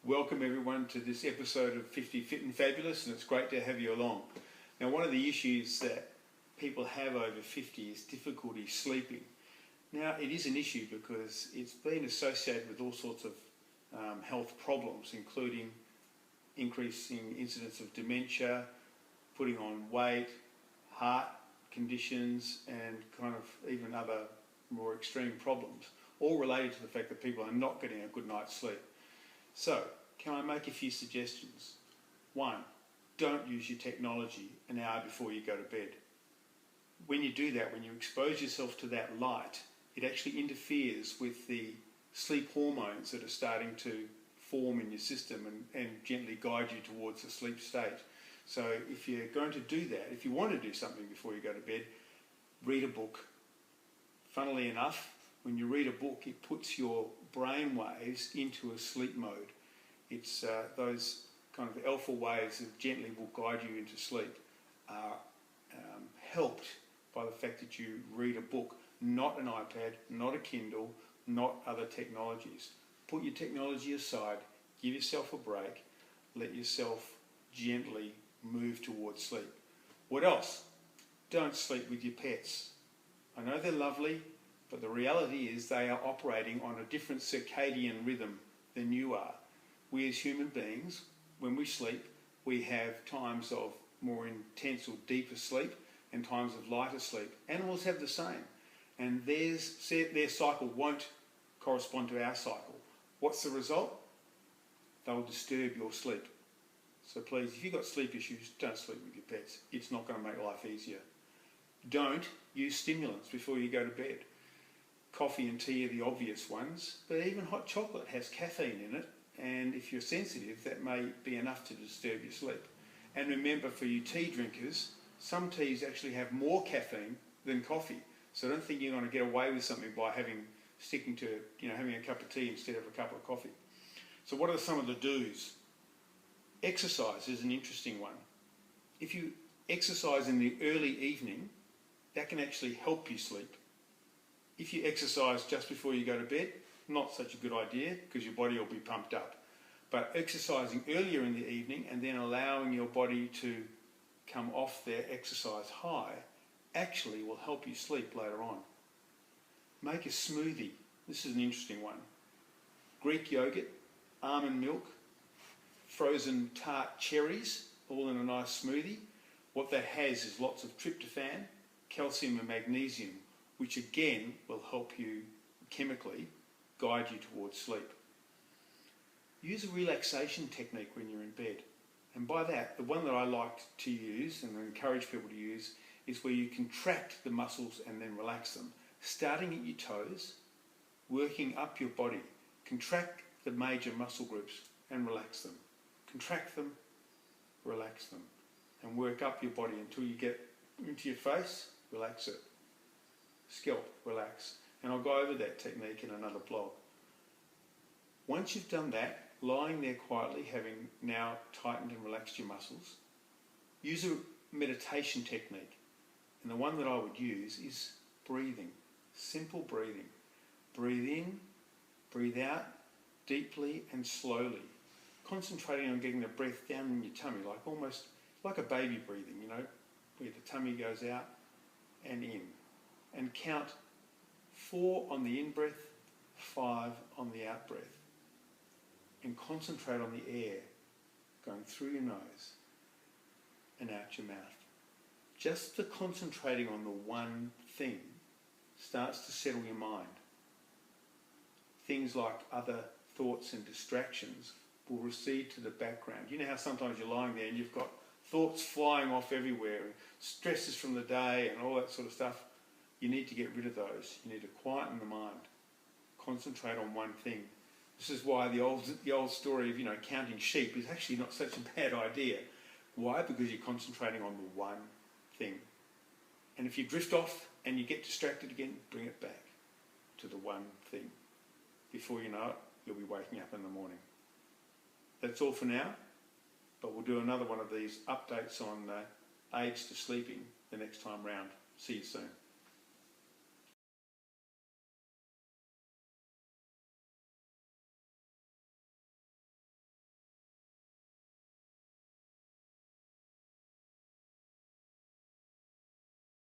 Welcome everyone to this episode of 50 Fit and Fabulous, and it's great to have you along. Now, one of the issues that people have over 50 is difficulty sleeping. Now, it is an issue because it's been associated with all sorts of health problems, including increasing incidence of dementia, putting on weight, heart conditions, and kind of even other more extreme problems, all related to the fact that people are not getting a good night's sleep. So, can I make a few suggestions? One, don't use your technology an hour before you go to bed. When you do that, when you expose yourself to that light, it actually interferes with the sleep hormones that are starting to form in your system and gently guide you towards a sleep state. So if you're going to do that, if you want to do something before you go to bed, read a book. Funnily enough, when you read a book, it puts your brain waves into a sleep mode. It's those kind of alpha waves that gently will guide you into sleep are helped by the fact that you read a book, not an iPad, not a Kindle, not other technologies. Put your technology aside, give yourself a break, let yourself gently move towards sleep. What else? Don't sleep with your pets. I know they're lovely, but the reality is they are operating on a different circadian rhythm than you are. We as human beings, when we sleep, we have times of more intense or deeper sleep and times of lighter sleep. Animals have the same, and their cycle won't correspond to our cycle. What's the result? They'll disturb your sleep. So please, if you've got sleep issues, don't sleep with your pets. It's not going to make life easier. Don't use stimulants before you go to bed. Coffee and tea are the obvious ones, but even hot chocolate has caffeine in it, and if you're sensitive, that may be enough to disturb your sleep. And remember, for you tea drinkers, some teas actually have more caffeine than coffee, so don't think you're going to get away with something by sticking to having a cup of tea instead of a cup of coffee. So what are some of the do's? Exercise is an interesting one. If you exercise in the early evening, that can actually help you sleep. If you exercise just before you go to bed, not such a good idea because your body will be pumped up. But exercising earlier in the evening and then allowing your body to come off their exercise high actually will help you sleep later on. Make a smoothie. This is an interesting one. Greek yogurt, almond milk, frozen tart cherries, all in a nice smoothie. What that has is lots of tryptophan, calcium and magnesium, which again will help you chemically guide you towards sleep. Use a relaxation technique when you're in bed. And by that, the one that I like to use and encourage people to use is where you contract the muscles and then relax them. Starting at your toes, working up your body. Contract the major muscle groups and relax them. Contract them, relax them. And work up your body until you get into your face, relax it. Scalp, relax. And I'll go over that technique in another blog. Once you've done that, lying there quietly, having now tightened and relaxed your muscles, use a meditation technique. And the one that I would use is breathing. Simple breathing. Breathe in, breathe out, deeply and slowly. Concentrating on getting the breath down in your tummy, almost like a baby breathing, where the tummy goes out and in. And count 4 on the in-breath, 5 on the out-breath. And concentrate on the air going through your nose and out your mouth. Just the concentrating on the one thing starts to settle your mind. Things like other thoughts and distractions will recede to the background. You know how sometimes you're lying there and you've got thoughts flying off everywhere, stresses from the day and all that sort of stuff. You need to get rid of those. You need to quieten the mind. Concentrate on one thing. This is why the old story of counting sheep is actually not such a bad idea. Why? Because you're concentrating on the one thing. And if you drift off and you get distracted again, bring it back to the one thing. Before you know it, you'll be waking up in the morning. That's all for now, but we'll do another one of these updates on aids to sleeping the next time round. See you soon.